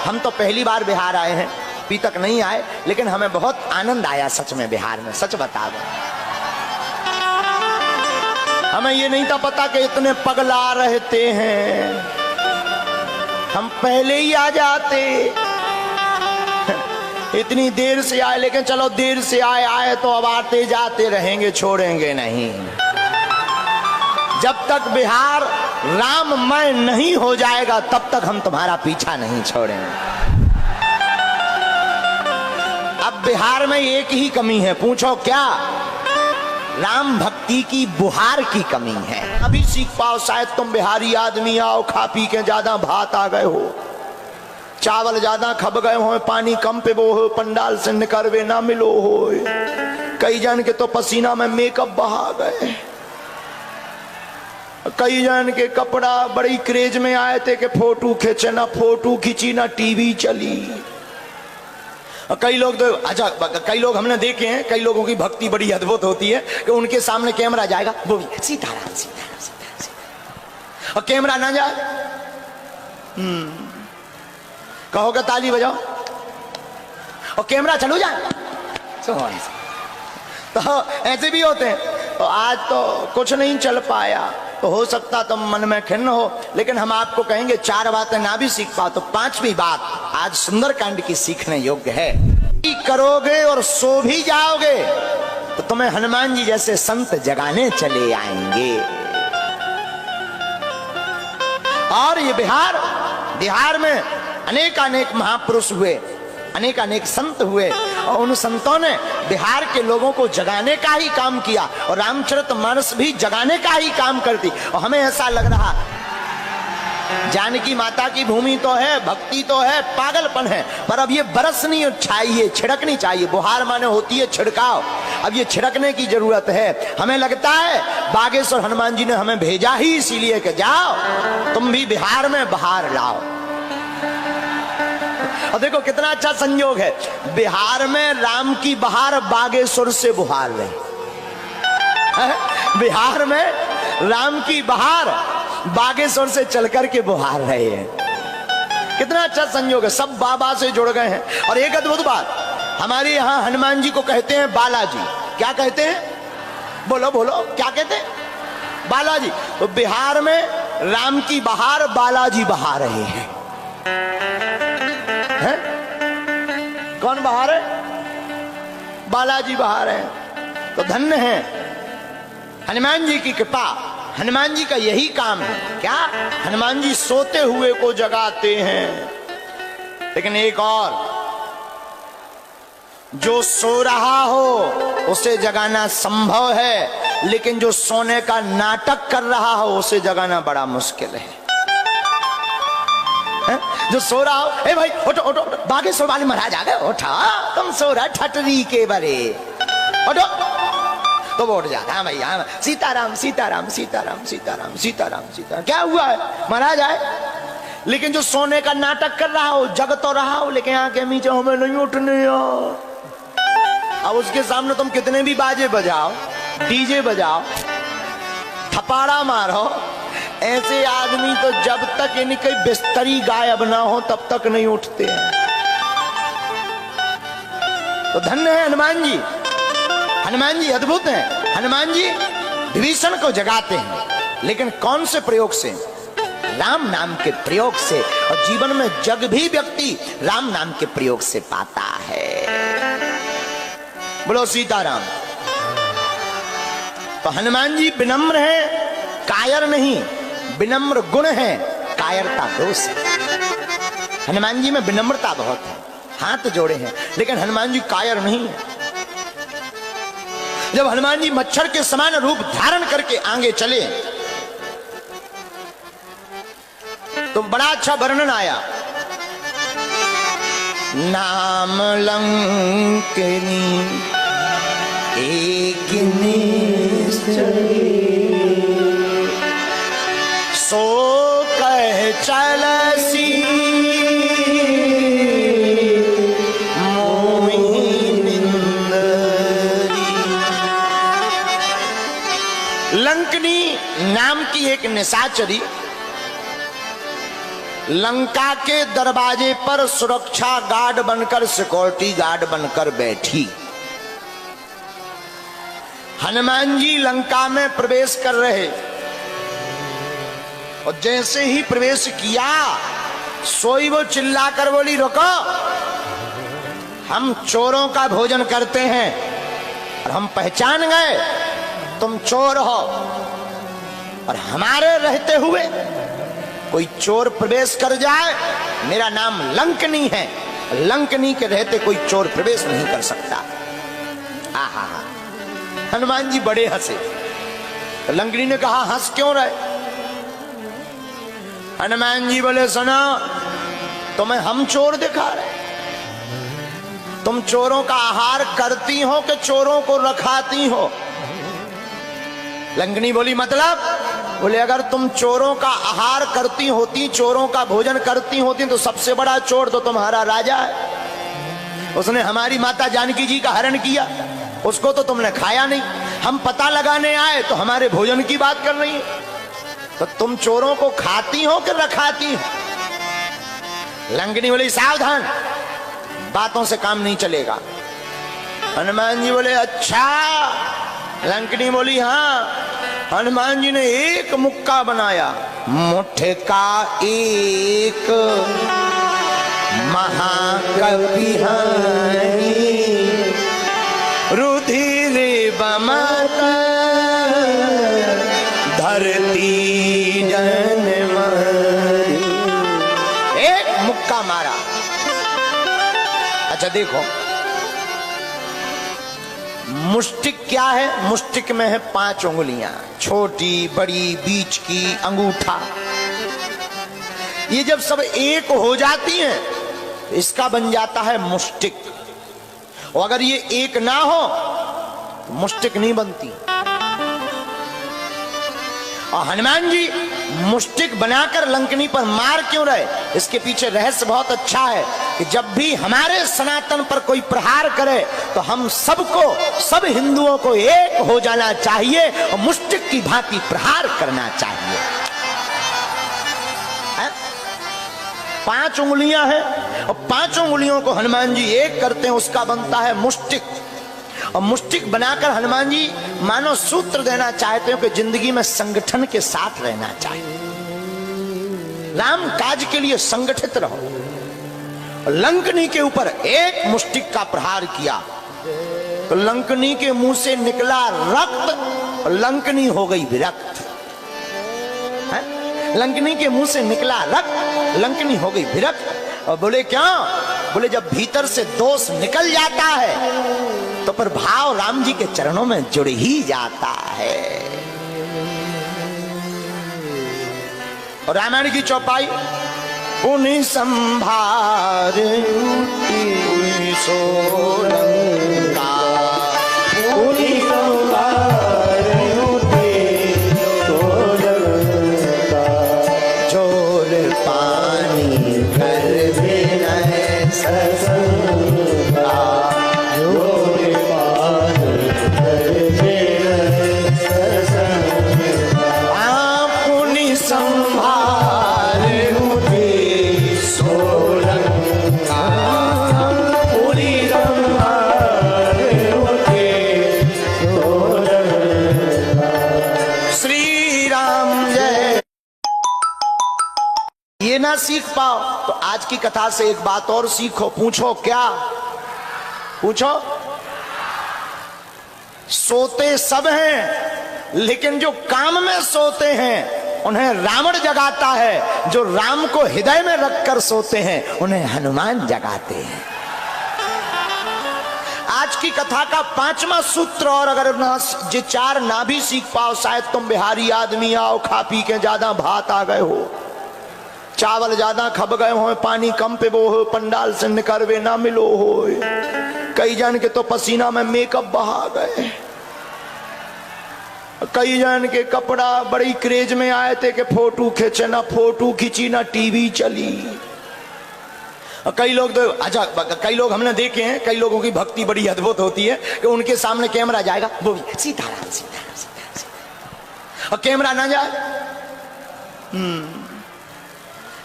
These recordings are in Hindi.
हम तो पहली बार बिहार आए हैं, अभी तक नहीं आए, लेकिन हमें बहुत आनंद आया सच में बिहार में, सच बता दो। हमें ये नहीं था पता कि इतने पगला रहते हैं, हम पहले ही आ जाते। इतनी देर से आए, लेकिन चलो देर से आए तो अब आते जाते रहेंगे, छोड़ेंगे नहीं। जब तक बिहार राममय नहीं हो जाएगा तब तक हम तुम्हारा पीछा नहीं छोड़ेंगे। अब बिहार में एक ही कमी है, पूछो क्या? राम भक्ति की बुहार की कमी है। अभी सीख पाओ, शायद तुम बिहारी आदमी आओ, खा पी के ज्यादा भात आ गए हो, चावल ज्यादा खब गए हो, पानी कम पे वो हो, पंडाल से निकरवे ना मिलो हो। कई जन के तो पसीना में मेकअप बहा गए, कई जन के कपड़ा बड़ी क्रेज में आए थे कि फोटो खींचे, ना फोटो खींची ना टीवी चली। कई लोग तो अच्छा, कई लोग हमने देखे हैं, कई लोगों की भक्ति बड़ी अद्भुत होती है कि उनके सामने कैमरा जाएगा, वो भी सीताराम सीताराम सीताराम, और कैमरा ना जाए कहोगे ताली बजाओ, और कैमरा चलो जाए, तो ऐसे भी होते हैं। तो आज तो कुछ नहीं चल पाया, तो हो सकता तुम मन में खिन्न हो, लेकिन हम आपको कहेंगे 4 बातें ना भी सीख पाओ तो 5वीं बात आज सुंदरकांड की सीखने योग्य है। करोगे और सो भी जाओगे तो तुम्हें हनुमान जी जैसे संत जगाने चले आएंगे। और ये बिहार में अनेक महापुरुष हुए, अनेक संत हुए, और उन संतों ने बिहार के लोगों को जगाने का ही काम किया, और रामचरितमानस भी जगाने का ही काम करती। और हमें ऐसा लग रहा जानकी माता की भूमि तो है, भक्ति तो है, पागलपन है, पर अब ये बरसनी चाहिए, छिड़कनी चाहिए। बुहार माने होती है छिड़काव, अब ये छिड़कने की जरूरत है। हमें लगता है बागेश्वर हनुमान जी ने हमें भेजा ही इसीलिए कि जाओ तुम भी बिहार में बहार लाओ। और देखो कितना अच्छा संयोग है, बिहार में राम की बहार बागेश्वर से बुहार रही, बिहार में राम की बहार बागेश्वर से चलकर के बुहार रहे हैं। कितना अच्छा संयोग है, सब बाबा से जुड़ गए हैं। और एक अद्भुत बात, हमारे यहाँ हनुमान जी को कहते हैं बालाजी। क्या कहते हैं? बोलो बोलो, क्या कहते हैं? बालाजी। तो बिहार में राम की बहार बालाजी बहा रहे हैं। कौन बहा रहे? बालाजी बहा रहे हैं। तो धन्य है हनुमान जी की कृपा। हनुमान जी का यही काम है। क्या? हनुमान जी सोते हुए को जगाते हैं। लेकिन एक और, जो सो रहा हो उसे जगाना संभव है, लेकिन जो सोने का नाटक कर रहा हो उसे जगाना बड़ा मुश्किल है। जो सो रहा हो, ए भाई उठो उठो, बागेश्वर वाले महाराज आ गए, उठा, तुम सो रहा ठटरी के बरे, उठो, तो वो उठ जाता। हाँ भाई, हाँ, सीताराम सीताराम सीताराम सीताराम सीताराम सीताराम। क्या हुआ है? महाराज आए। लेकिन जो सोने का नाटक कर रहा हो, जग तो रहा हो, लेकिन आके नीचे हमें नहीं उठने। अब उसके सामने तुम कितने भी बाजे बजाओ, डीजे बजाओ, थपाड़ा मारो, ऐसे आदमी तो जब तक इनकी बिस्तरी गायब ना हो तब तक नहीं उठते हैं। तो धन्य है हनुमान जी। हनुमान जी अद्भुत हैं। हनुमान जी विभीषण को जगाते हैं, लेकिन कौन से प्रयोग से? राम नाम के प्रयोग से। और जीवन में जग भी व्यक्ति राम नाम के प्रयोग से पाता है। बोलो सीताराम। तो हनुमान जी विनम्र हैं, कायर नहीं। विनम्र गुण है, कायरता दोष है। हनुमान जी में विनम्रता बहुत है, हाथ जोड़े हैं, लेकिन हनुमान जी कायर नहीं है। जब हनुमान जी मच्छर के समान रूप धारण करके आगे चले तो बड़ा अच्छा वर्णन आया। नाम लंकिनी एक निश्चय, सो कह चलसी मोहि निंदरी। लंकनी नाम की एक निशाचरी लंका के दरवाजे पर सुरक्षा गार्ड बनकर, सिक्योरिटी गार्ड बनकर बैठी। हनुमान जी लंका में प्रवेश कर रहे और जैसे ही प्रवेश किया सोई वो चिल्लाकर बोली, रुको, हम चोरों का भोजन करते हैं और हम पहचान गए तुम चोर हो, और हमारे रहते हुए कोई चोर प्रवेश कर जाए, मेरा नाम लंकनी है, लंकनी के रहते कोई चोर प्रवेश नहीं कर सकता। आहा, हनुमान जी बड़े हंसे। तो लंकनी ने कहा, हंस क्यों रहे? हनुमान जी बोले, सुनो, तुम्हें हम चोर दिखा रहे? तुम चोरों का आहार करती हो कि चोरों को रखाती हो? लंकनी बोली, मतलब? बोले, अगर तुम चोरों का आहार करती होती, चोरों का भोजन करती होती, तो सबसे बड़ा चोर तो तुम्हारा राजा है। उसने हमारी माता जानकी जी का हरण किया, उसको तो तुमने खाया नहीं। हम पता लगाने आए तो हमारे भोजन की बात कर रही है। तो तुम चोरों को खाती हो कि रखाती हो? लंकनी बोली, सावधान, बातों से काम नहीं चलेगा। हनुमान जी बोले, अच्छा? लंकनी बोली, हाँ। हनुमान जी ने एक मुक्का बनाया, मुठ का एक महाकवि हरि, रुधिर बमत धरती जनमरी। एक मुक्का मारा। अच्छा देखो, मुष्टिक क्या है? मुष्टिक में है 5 उंगलियां, छोटी, बड़ी, बीच की, अंगूठा। ये जब सब एक हो जाती हैं तो इसका बन जाता है मुष्टिक। और अगर ये एक ना हो तो मुष्टिक नहीं बनती। और हनुमान जी मुष्टिक बनाकर लंकनी पर मार क्यों रहे? इसके पीछे रहस्य बहुत अच्छा है कि जब भी हमारे सनातन पर कोई प्रहार करे तो हम सबको, सब हिंदुओं को एक हो जाना चाहिए और मुष्टिक की भांति प्रहार करना चाहिए। 5 उंगलियां हैं और 5 उंगलियों को हनुमान जी एक करते हैं, उसका बनता है मुष्टिक। और मुष्टिक बनाकर हनुमान जी मानो सूत्र देना चाहते हो कि जिंदगी में संगठन के साथ रहना चाहिए, राम काज के लिए संगठित रहो। लंकनी के ऊपर एक मुष्टिक का प्रहार किया तो लंकनी के मुंह से निकला रक्त और लंकनी हो गई विरक्त। लंकनी के मुंह से निकला रक्त, लंकनी हो गई विरक्त। और बोले, क्या? बोले, जब भीतर से दोष निकल जाता है तो पर भाव राम जी के चरणों में जुड़ ही जाता है। और रामायण की चौपाई, पुनि संभार सोलंका, पुनि संभार सोलंका, जोर पानी कर विनय ससंका, जोर पानी कर विनय ससंका, पुनि संभार ना सीख पाओ तो आज की कथा से एक बात और सीखो। पूछो, क्या पूछो? सोते सब हैं लेकिन जो काम में सोते हैं उन्हें रावण जगाता है, जो राम को हृदय में रखकर सोते हैं उन्हें हनुमान जगाते हैं। आज की कथा का 5वां सूत्र, और अगर ये 4 ना भी सीख पाओ, शायद तुम बिहारी आदमी आओ, खा पी के ज्यादा भात आ गए हो, चावल ज्यादा खब गए हो, पानी कम पे वो हो, पंडाल से निकलवे ना मिलो हो, कई जन के तो पसीना में मेकअप बहा गए, कई जन के कपड़ा बड़ी क्रेज में आए थे कि फोटो खींचे, ना फोटो खींची ना टीवी चली। कई लोग तो, अच्छा, कई लोग हमने देखे हैं, कई लोगों की भक्ति बड़ी अद्भुत होती है कि उनके सामने कैमरा जाएगा, वो भी सीताराम सीताराम सीताराम, और कैमरा ना जाए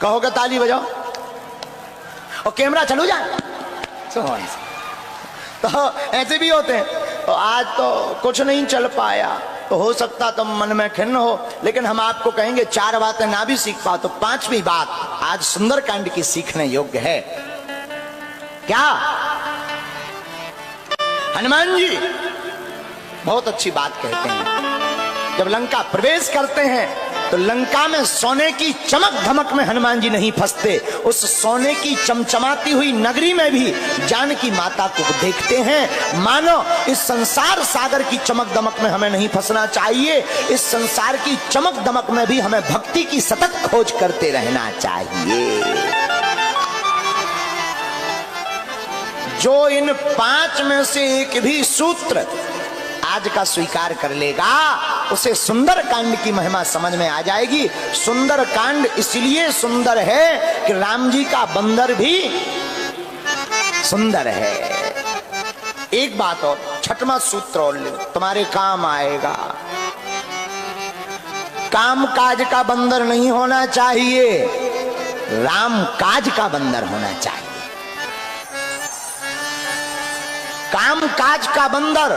कहोगे ताली बजाओ और कैमरा चलो जाए। तो ऐसे भी होते हैं। तो आज तो कुछ नहीं चल पाया, तो हो सकता तुम मन में खिन्न हो, लेकिन हम आपको कहेंगे 4 बातें ना भी सीख पाओ तो 5वीं बात आज सुंदरकांड की सीखने योग्य है। क्या? हनुमान जी बहुत अच्छी बात कहते हैं। जब लंका प्रवेश करते हैं तो लंका में सोने की चमक धमक में हनुमान जी नहीं फंसते, उस सोने की चमचमाती हुई नगरी में भी जानकी माता को देखते हैं। मानो इस संसार सागर की चमक दमक में हमें नहीं फंसना चाहिए, इस संसार की चमक दमक में भी हमें भक्ति की सतत खोज करते रहना चाहिए। जो इन 5 में से एक भी सूत्र आज का स्वीकार कर लेगा उसे सुंदरकांड की महिमा समझ में आ जाएगी। सुंदरकांड इसलिए सुंदर है कि राम जी का बंदर भी सुंदर है। एक बात और, 6वां सूत्र और ले, तुम्हारे काम आएगा। काम काज का बंदर नहीं होना चाहिए, राम काज का बंदर होना चाहिए। काम काज का बंदर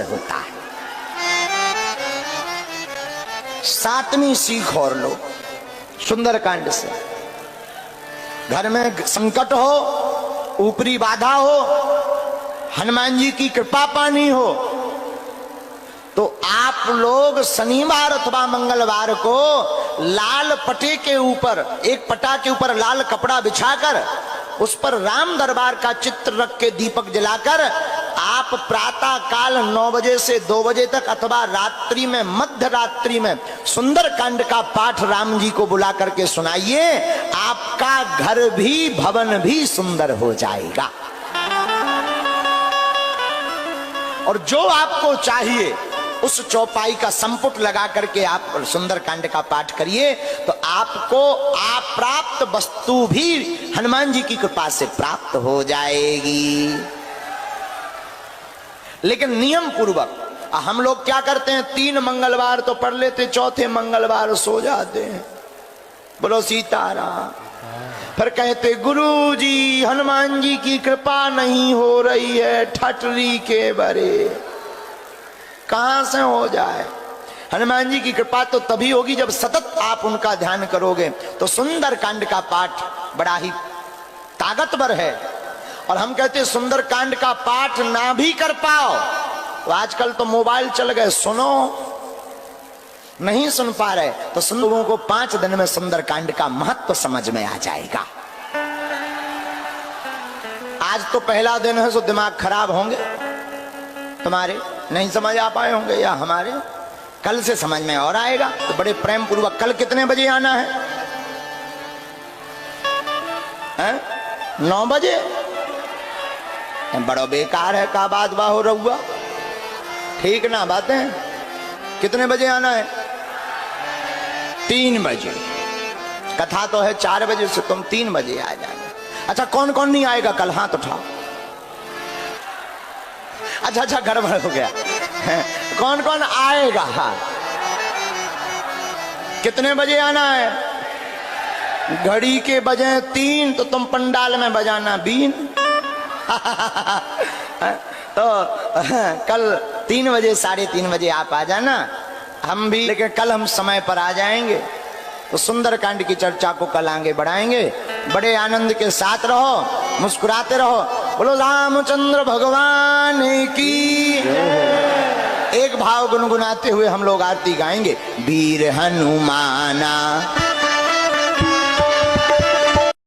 होता है। 7वीं सीख और लो सुंदरकांड से। घर में संकट हो, ऊपरी बाधा हो, हनुमान जी की कृपा पानी हो, तो आप लोग शनिवार अथवा मंगलवार को लाल पटे के ऊपर, एक पटा के ऊपर लाल कपड़ा बिछाकर उस पर राम दरबार का चित्र रख के दीपक जलाकर आप प्रातः काल 9 बजे से 2 बजे तक अथवा रात्रि में, मध्य रात्रि में सुंदरकांड का पाठ राम जी को बुला करके सुनाइए। आपका घर भी, भवन भी सुंदर हो जाएगा। और जो आपको चाहिए उस चौपाई का संपुट लगा करके आप सुंदरकांड का पाठ करिए तो आपको अप्राप्त वस्तु भी हनुमान जी की कृपा से प्राप्त हो जाएगी। लेकिन नियम पूर्वक हम लोग क्या करते हैं, 3 मंगलवार तो पढ़ लेते, 4थे मंगलवार सो जाते हैं। बोलो सीताराम। फिर कहते गुरु जी हनुमान जी की कृपा नहीं हो रही है, ठटरी के बरे। कहां से हो जाए? हनुमान जी की कृपा तो तभी होगी जब सतत आप उनका ध्यान करोगे। तो सुंदरकांड का पाठ बड़ा ही ताकतवर है। और हम कहते हैं सुंदरकांड का पाठ ना भी कर पाओ तो आजकल तो मोबाइल चल गए, सुनो। नहीं सुन पा रहे तो सुन, लोगों को 5 दिन में सुंदरकांड का महत्व समझ में आ जाएगा। आज तो पहला दिन है, सो दिमाग खराब होंगे तुम्हारे, नहीं समझ आ पाए होंगे, या हमारे कल से समझ में और आएगा। तो बड़े प्रेम पूर्वक कल कितने बजे आना है? 9 बजे? बड़ा बेकार है का बात बाहो रहुआ, ठीक ना बातें। कितने बजे आना है? 3 बजे। कथा तो है 4 बजे से, तुम 3 बजे आ जाना। अच्छा कौन कौन नहीं आएगा कल? हाथ उठाओ। अच्छा गड़बड़ हो गया। कौन कौन आएगा? हाँ। कितने बजे आना है? घड़ी के बजे 3 तो तुम पंडाल में बजाना बीन। तो कल 3 बजे, 3:30 बजे आप आ जाना। हम भी, लेकिन कल हम समय पर आ जाएंगे। तो सुंदरकांड की चर्चा को कल आगे बढ़ाएंगे। बड़े आनंद के साथ रहो, मुस्कुराते रहो। बोलो रामचंद्र भगवान की। एक भाव गुनगुनाते हुए हम लोग आरती गाएंगे। वीर हनुमाना